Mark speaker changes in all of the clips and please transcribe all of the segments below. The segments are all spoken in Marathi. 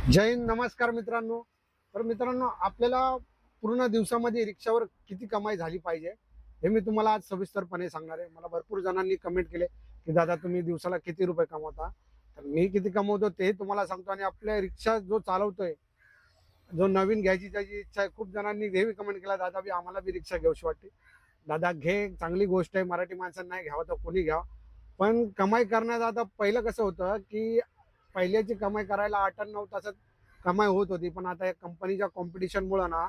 Speaker 1: जय हिंद, नमस्कार मित्रांनो. तर मित्रांनो, आपल्याला पूर्ण दिवसामध्ये रिक्षावर किती कमाई झाली पाहिजे हे मी तुम्हाला आज सविस्तरपणे सांगणार आहे. मला भरपूर जणांनी कमेंट केले की दादा तुम्ही दिवसाला किती रुपये कमवता. तर मी किती कमवतो ते तुम्हाला सांगतो. आणि आपल्या रिक्षा जो चालवतोय, जो नवीन घ्यायची त्याची इच्छा आहे, खूप जणांनी नेहमी कमेंट केला दादा बी आम्हाला बी रिक्षा घेऊशी वाटते. दादा घे, चांगली गोष्ट आहे. मराठी माणसांना नाही घ्यावं तर कोणी घ्यावं. पण कमाई करण्याचं आता पहिलं कसं होतं की पहिल्याची कमाई करायला 8-9 तासात कमाई होत होती. पण आता या कंपनीच्या कॉम्पिटिशनमुळं ना,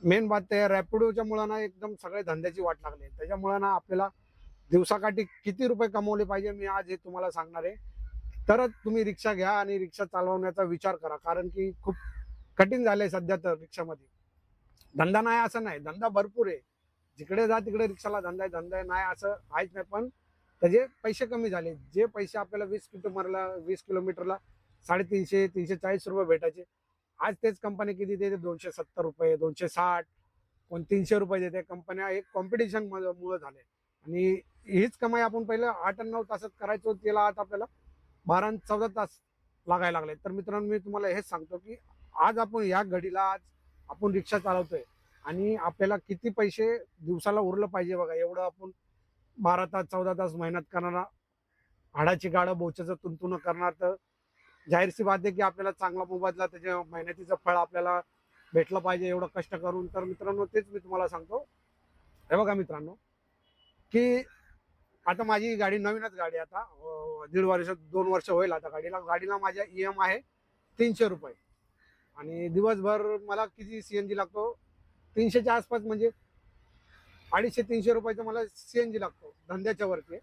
Speaker 1: मेन बात ते रॅपिडोच्या मुळे ना एकदम सगळे धंद्याची वाट लागली. त्याच्यामुळे ना आपल्याला दिवसाकाठी किती रुपये कमवले पाहिजे मी आज हे तुम्हाला सांगणार आहे. तरच तुम्ही रिक्षा घ्या आणि रिक्षा चालवण्याचा विचार करा. कारण की खूप कठीण झालंय सध्या तर रिक्षामध्ये. धंदा नाही असं नाही, धंदा भरपूर आहे. जिकडे जा तिकडे रिक्षाला धंदा आहे, धंदा आहे नाही असं आहेच नाही. पण त्याचे पैसे कमी झाले. जे पैसे आपल्याला 20 किलोमीटरला 350 340 रुपये भेटायचे, आज तेच कंपनी किती देते? 270 रुपये, 260, कोण 300 रुपये देते. कंपन्या एक कॉम्पिटिशन मुळे झाले. आणि हीच कमाई आपण पहिलं 8-9 तासात करायचो, त्याला आता आपल्याला 12-14 तास लागायला लागले. तर मित्रांनो, मी तुम्हाला हेच सांगतो की आज आपण या घडीला आज आपण रिक्षा चालवतोय आणि आपल्याला किती पैसे दिवसाला उरलं पाहिजे बघा. एवढं आपण 12 तास 14 तास मेहनत करणारा, हाडाची गाडं बोचाचं तुंतुन करणार, तर जाहीरसी बात आहे की आपल्याला चांगला मोबदला त्याच्या मेहनतीचं फळ आपल्याला भेटलं पाहिजे एवढं कष्ट करून. तर मित्रांनो, तेच मी तुम्हाला सांगतो. हे बघा मित्रांनो, की आता माझी गाडी नवीनच गाडी आता 1.5 वर्ष 2 वर्ष होईल आता गाडीला. गाडीला माझ्या EM आहे 300 रुपये. आणि दिवसभर मला किती CNG लागतो? 300च्या आसपास, म्हणजे 250-300 रुपयाचा मला CNG लागतो धंद्याच्या वरती.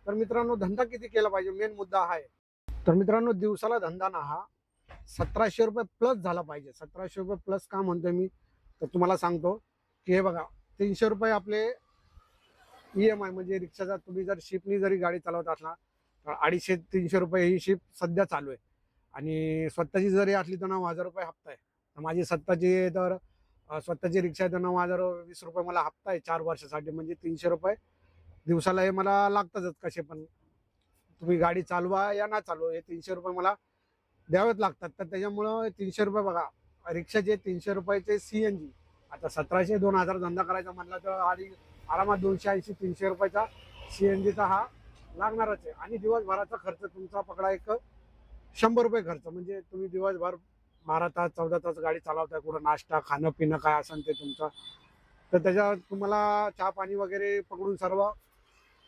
Speaker 1: तर मित्रांनो, धंदा किती केला पाहिजे मेन मुद्दा हा आहे. तर मित्रांनो, दिवसाला धंदा ना हा 1700 रुपये प्लस झाला पाहिजे. 1700 रुपये प्लस का म्हणतोय मी, तर तुम्हाला सांगतो की हे बघा, 300 रुपये आपले EMI, म्हणजे रिक्षाचा तुम्ही जर शिपनी जरी गाडी चालवत असला तर 250-300 रुपये ही शिप सध्या चालू आहे. आणि स्वतःची जरी असली तर 9,000 रुपये हप्ता आहे. तर माझी स्वतःची तर स्वतःची रिक्षा आहे तर 9,020 रुपये मला हप्ता आहे 4 वर्षासाठी. म्हणजे 300 रुपये दिवसाला हे मला लागतातच कसे पण. तुम्ही गाडी चालवा या ना चालवा, हे 300 रुपये मला द्यावेच लागतात. तर त्याच्यामुळं 300 रुपये बघा, रिक्षाचे 300 रुपयाचे CNG. आता 1700-2000 धंदा करायचा म्हटलं तर आरामात 280-300 रुपयाचा CNGचा हा लागणारच आहे. आणि दिवसभराचा खर्च तुमचा पकडा एक 100 रुपये खर्च. म्हणजे तुम्ही दिवसभर 12 तास 14 तास गाडी चालवताय, कुठं नाश्ता खाणं पिणं काय असेल ते तुमचं. तर त्याच्यावर तुम्हाला चहा पाणी वगैरे पकडून सर्व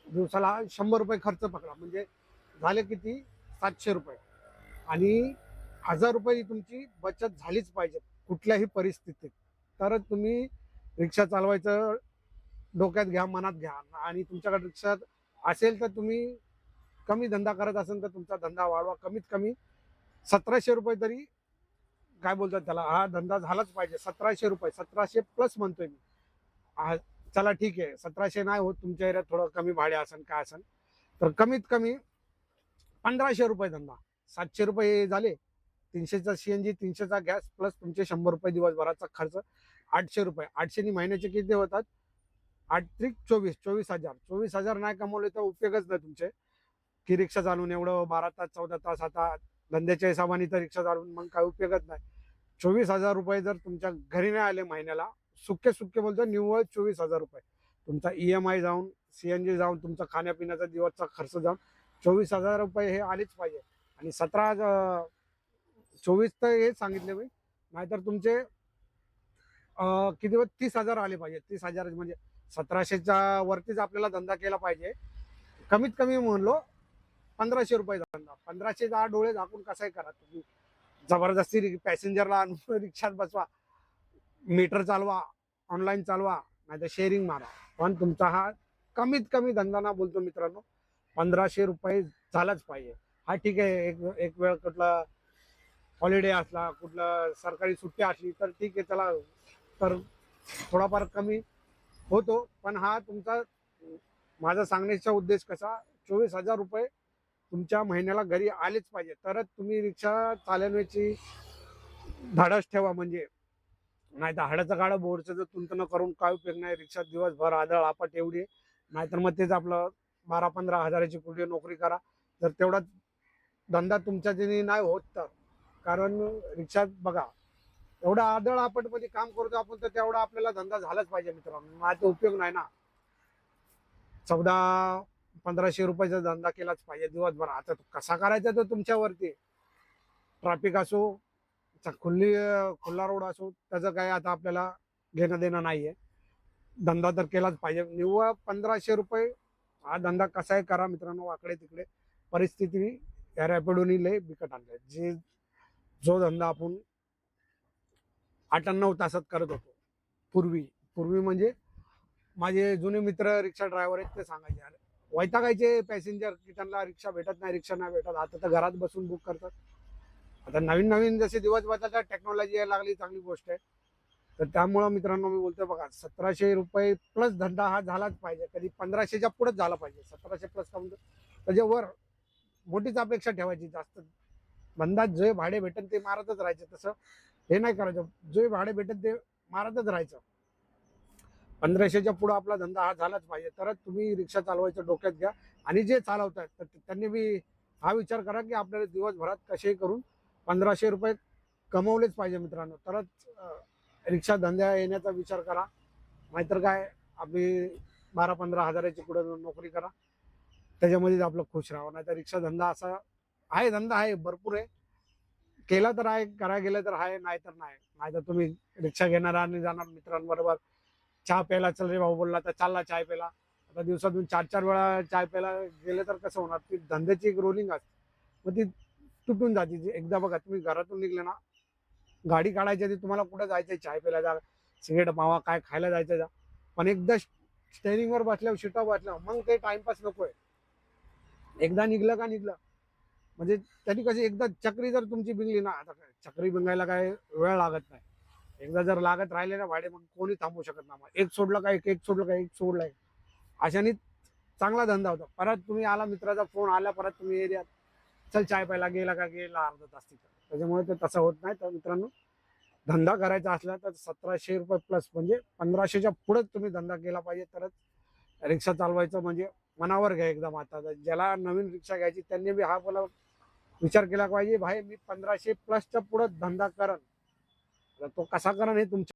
Speaker 1: दिवसाला 100 रुपये खर्च पकडा. म्हणजे झाले किती? 700 रुपये. आणि 1000 रुपये तुमची बचत झालीच पाहिजे कुठल्याही परिस्थितीत. तरच तुम्ही रिक्षा चालवायचं डोक्यात घ्या, मनात घ्या. आणि तुमच्याकडे रिक्षा असेल तर तुम्ही कमी धंदा करत असेल तर तुमचा धंदा वाढवा. कमीत कमी 1700 रुपये तरी, काय बोलतात त्याला, हा धंदा झालाच पाहिजे. 1700 रुपये, 1700 प्लस म्हणतोय मी. चला ठीक आहे, 1700 नाही होत तुमच्या एरियात, थोडं कमी भाडे असेल काय असेल, तर कमीत कमी 1500 रुपये धंदा. 700 रुपये झाले, 300चा CNG, 300चा गॅस, प्लस तुमचे 100 रुपये दिवसभराचा खर्च. 800 रुपये. 800 महिन्याचे किती होतात? 8 त्रिक 24, 24,000. 24,000 नाही कमवले तर उपयोगच नाही तुमचे की रिक्षा चालवून एवढं 12 तास 14 तास. आता धंद्याच्या हिशोबाने तर रिक्षा चालवून मग काय उपयोगच नाही. 24,000 रुपये जर तुमच्या घरी नाही आले महिन्याला, सुक्के सुक्के बोलतो, निव्वळ 24,000 रुपये तुमचा EMI जाऊन, CNG जाऊन, तुमचा खाण्यापिण्याचा दिवसचा खर्च जाऊन 24,000 रुपये हे आलेच पाहिजे. आणि 24 तर हे सांगितले मी. नाहीतर तुमचे किती 30,000 आले पाहिजे. 30,000 म्हणजे 1700च्या वरतीच आपल्याला धंदा केला पाहिजे. कमीत कमी म्हणलो 1500 रुपये धंदा. 1500चा डोळे झाकून कसाही करा तुम्ही. जबरदस्ती पॅसेंजरला आणून रिक्षात बसवा, मीटर चालवा, ऑनलाईन चालवा, नाही तर शेअरिंग मारा. पण तुमचा हा कमीत कमी धंदा ना बोलतो मित्रांनो, 1500 रुपये झालाच पाहिजे. हा ठीक आहे, एक एक वेळ कुठला हॉलिडे असला, कुठला सरकारी सुट्टी असली तर ठीक आहे, चला, तर थोडाफार कमी होतो. पण हा तुमचा, माझा सांगण्याचा उद्देश कसा, 24,000 रुपये तुमच्या महिन्याला घरी आलेच पाहिजे. तरच तुम्ही रिक्षा चालवण्याची धाडस ठेवा. म्हणजे नाही तर हाडाचं गाडं बोरचं जर तुंतन करून काय उपयोग नाही. रिक्षा दिवसभर आदळ आपट एवढी, नाहीतर मग तेच आपलं 12-15 हजाराची कुठे नोकरी करा. जर तेवढा धंदा तुमच्या ज्याने नाही होत तर कारण रिक्षात बघा एवढा आदळ आपण मध्ये काम करतो आपण, तर तेवढा आपल्याला धंदा झालाच पाहिजे मित्रांनो. माझा उपयोग नाही ना 1400-1500 रुपयाचा धंदा केलाच पाहिजे दिवसभर. आता तो कसा करायचा तो तुमच्यावरती. ट्रॅफिक असो, खुला रोड असो, त्याचं काय आता आपल्याला घेणं देणं नाहीये. धंदा तर केलाच पाहिजे. निव्वळ 1500 रुपये हा धंदा कसाही करा मित्रांनो. वाकडे तिकडे परिस्थिती या रॅपिडोनी लय बिकट आणल्या. जो धंदा आपण 8-9 तासात करत होतो पूर्वी पूर्वी म्हणजे माझे जुने मित्र रिक्षा ड्रायव्हर आहेत ते सांगायचे, अरे वैतागायचे पॅसेंजर की त्यांना रिक्षा भेटत नाही, रिक्षा नाही भेटत. आता तर घरात बसून बुक करतात. आता नवीन नवीन जसे दिवस बदलतात टेक्नॉलॉजी यायला लागली, चांगली गोष्ट आहे. तर त्यामुळं मित्रांनो मी बोलतोय बघा 1700 रुपये प्लस धंदा हा झालाच पाहिजे. कधी 1500च्या पुढेच झाला पाहिजे. 1700 प्लस का म्हणतो त्याच्यावर मोठीच अपेक्षा ठेवायची. जास्त धंदा जे भाडे भेटेल ते मारतच राहायचे. तसं हे नाही करायचं, जे भाडे भेटेल ते मारतच राहायचं. 1500च्या पुढे आपला धंदा हा झालाच पाहिजे, तरच तुम्ही रिक्षा चालवायचं डोक्यात घ्या. आणि जे चालवतात तर त्यांनी बी हा विचार करा की आपल्याला दिवसभरात कसेही करून 1500 रुपये कमवलेच पाहिजे मित्रांनो, तरच रिक्षा धंद्या येण्याचा विचार करा. नाहीतर काय आपली 12-15 हजाराची पुढे नोकरी करा, त्याच्यामध्येच आपलं खुश राहावं. नाही तर रिक्षा धंदा असा आहे, धंदा आहे भरपूर आहे. केला तर आहे, करा गेलं तर आहे, नाही तर नाही. नाहीतर तुम्ही रिक्षा घेणार आणि जाणार मित्रांबरोबर चहा प्यायला, चल रे भाऊ बोलला तर चालला चाय प्यायला. आता दिवसातून 4-4 वेळा चाय प्यायला गेले तर कसं होणार. ती धंद्याची एक रोलिंग असते, मग ती तुटून जाते. एकदा बघा तुम्ही घरातून निघले ना, गाडी काढायची आधी तुम्हाला कुठं जायचंय, चाय प्यायला जा, सिगरेट मावा, काय खायला जायचं जा. पण एकदा स्टेअरिंगवर बसल्यावर, शिटावर बसल्यावर मग ते टाइमपास नकोय. एकदा निघलं का निघलं. म्हणजे त्यांनी कशी एकदा चक्री जर तुमची बिंगली ना, आता काय चक्री बिंगायला काय वेळ लागत नाही. एकदा जर लागत राहिले ना भाडे, मग कोणी थांबू शकत नाही. मग एक सोडलं का एक, एक सोडलं का एक, सोडलाय अशाने चांगला धंदा होता. परत तुम्ही आला, मित्राचा फोन आला, परत तुम्ही एरियात चल चाय प्यायला, गेला का गेला अर्धा तास तिथं. त्याच्यामुळे ते तसं होत नाही. तर मित्रांनो धंदा करायचा असला तर 1700 रुपये प्लस म्हणजे 1500च्या पुढेच तुम्ही धंदा केला पाहिजे, तरच रिक्षा चालवायचं म्हणजे मनावर घ्या एकदम. आता ज्याला नवीन रिक्षा घ्यायची त्यांनी बी हा बोला विचार केला पाहिजे, भाई मी 1500 प्लसच्या पुढे धंदा करन. तो कसा करण हे तुमच्या